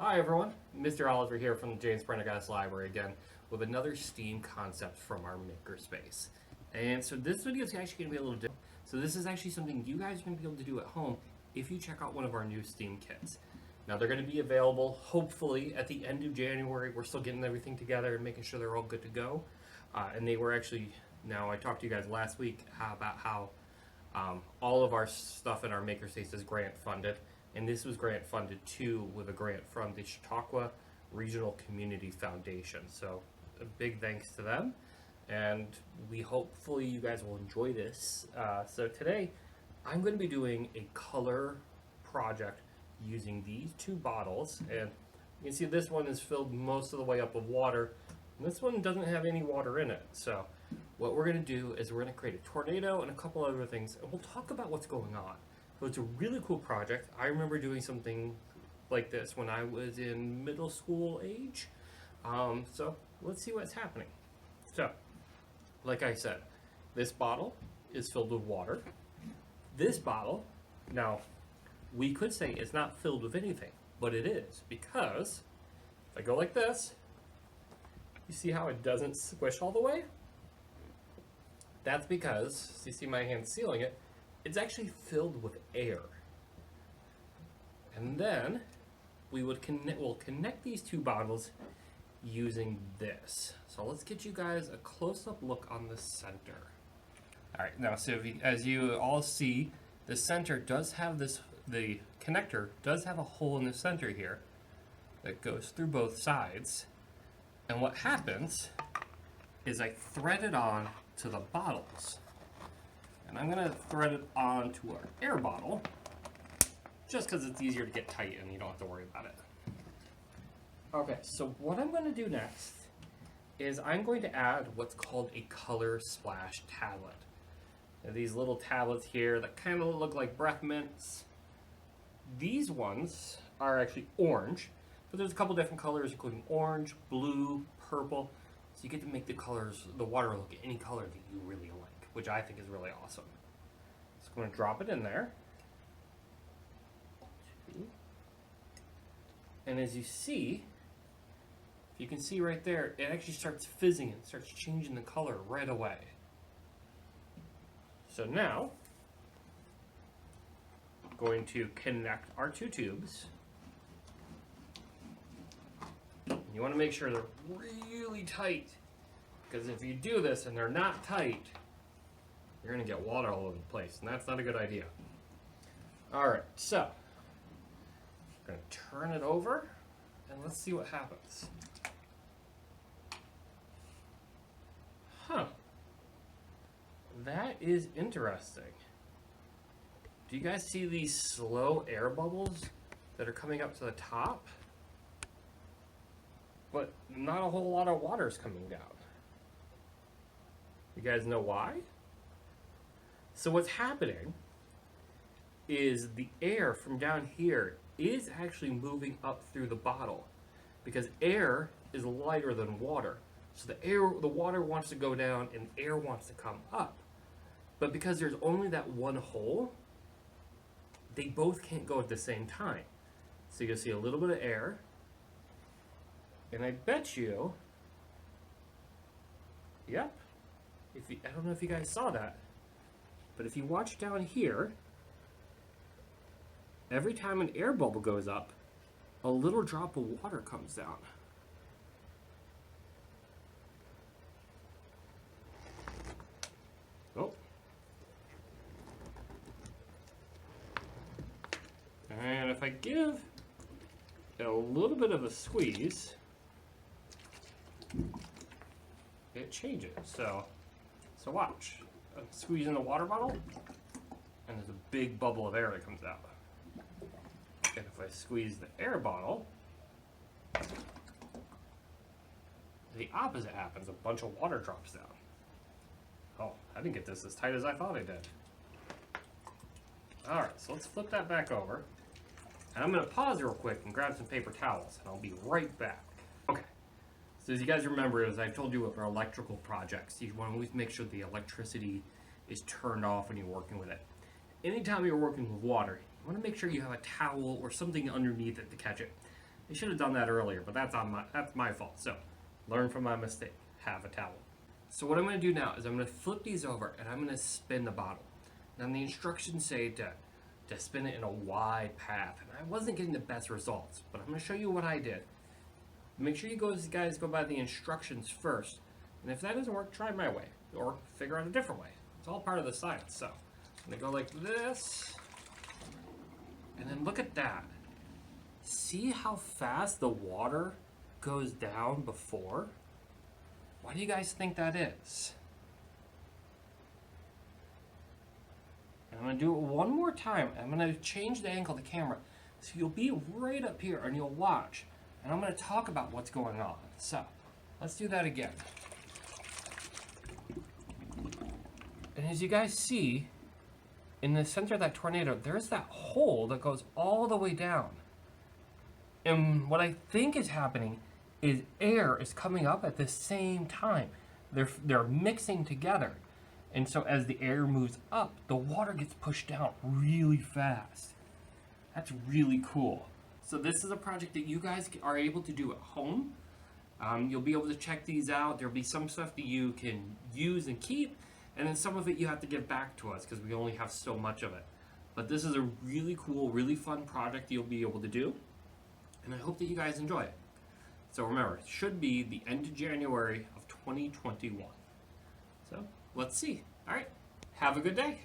Hi everyone, Mr. Oliver here from the James Prendergast Library again with another STEAM concept from our makerspace. And so this video is actually going to be a little different. So this is actually something you guys are going to be able to do at home if you check out one of our new STEAM kits. Now they're going to be available hopefully at the end of January. We're still getting everything together and making sure they're all good to go. And they were actually, now I talked to you guys last week about how all of our stuff in our makerspace is grant funded. And this was grant funded too with a grant from the Chautauqua Regional Community Foundation. So a big thanks to them. And we hopefully you guys will enjoy this. So today I'm going to be doing a color project using these two bottles. And you can see this one is filled most of the way up with water. And this one doesn't have any water in it. So what we're going to do is we're going to create a tornado and a couple other things. And we'll talk about what's going on. So it's a really cool project. I remember doing something like this when I was in middle school age. So let's see what's happening. So, like I said, this bottle is filled with water. This bottle, now, we could say it's not filled with anything, but it is, because if I go like this, you see how it doesn't squish all the way? That's because, you see my hand sealing it, it's actually filled with air. And then we'll connect these two bottles using this. So let's get you guys a close-up look on the center. All right, now so as you all see, the center does have the connector does have a hole in the center here that goes through both sides. And what happens is I thread it on to the bottles. And I'm going to thread it onto our air bottle, just because it's easier to get tight and you don't have to worry about it. Okay, so what I'm going to do next is I'm going to add what's called a color splash tablet. Now, these little tablets here that kind of look like breath mints. These ones are actually orange, but there's a couple different colors, including orange, blue, purple. So you get to make the colors, the water look any color that you really like, which I think is really awesome. So I'm going to drop it in there. And as you see, you can see right there, it actually starts fizzing and starts changing the color right away. So now, I'm going to connect our two tubes. You want to make sure they're really tight, because if you do this and they're not tight, you're going to get water all over the place, and that's not a good idea. Alright, so I'm going to turn it over, and let's see what happens. Huh. That is interesting. Do you guys see these slow air bubbles that are coming up to the top? But not a whole lot of water is coming down. You guys know why? So what's happening is the air from down here is actually moving up through the bottle, because air is lighter than water. So the water wants to go down and air wants to come up. But because there's only that one hole, they both can't go at the same time. So you'll see a little bit of air, and I bet you, yep, I don't know if you guys saw that, but if you watch down here, every time an air bubble goes up, a little drop of water comes down. Oh. And if I give it a little bit of a squeeze, it changes. So watch. I'm squeezing the water bottle, and there's a big bubble of air that comes out. And if I squeeze the air bottle, the opposite happens. A bunch of water drops down. Oh, I didn't get this as tight as I thought I did. Alright, so let's flip that back over. And I'm going to pause real quick and grab some paper towels, and I'll be right back. Okay. So as you guys remember, as I've told you with our electrical projects, you want to always make sure the electricity is turned off when you're working with it. Anytime you're working with water, you want to make sure you have a towel or something underneath it to catch it. I should have done that earlier, but that's my fault. So, learn from my mistake. Have a towel. So what I'm going to do now is I'm going to flip these over and I'm going to spin the bottle. Now the instructions say to spin it in a wide path, and I wasn't getting the best results, but I'm going to show you what I did. Make sure you guys go by the instructions first, and if that doesn't work, try my way or figure out a different way. It's all part of the science. So I'm going to go like this, and then look at that. See how fast the water goes down before? What do you guys think that is? And I'm going to do it one more time. I'm going to change the angle of the camera so you'll be right up here and you'll watch. And I'm going to talk about what's going on. So, let's do that again. And as you guys see, in the center of that tornado, there's that hole that goes all the way down. And what I think is happening is air is coming up at the same time. They're mixing together. And so as the air moves up, the water gets pushed down really fast. That's really cool. So this is a project that you guys are able to do at home. You'll be able to check these out. There'll be some stuff that you can use and keep, and then some of it you have to give back to us because we only have so much of it. But this is a really cool, really fun project you'll be able to do, and I hope that you guys enjoy it. So remember, it should be the end of January of 2021. So let's see. All right, have a good day.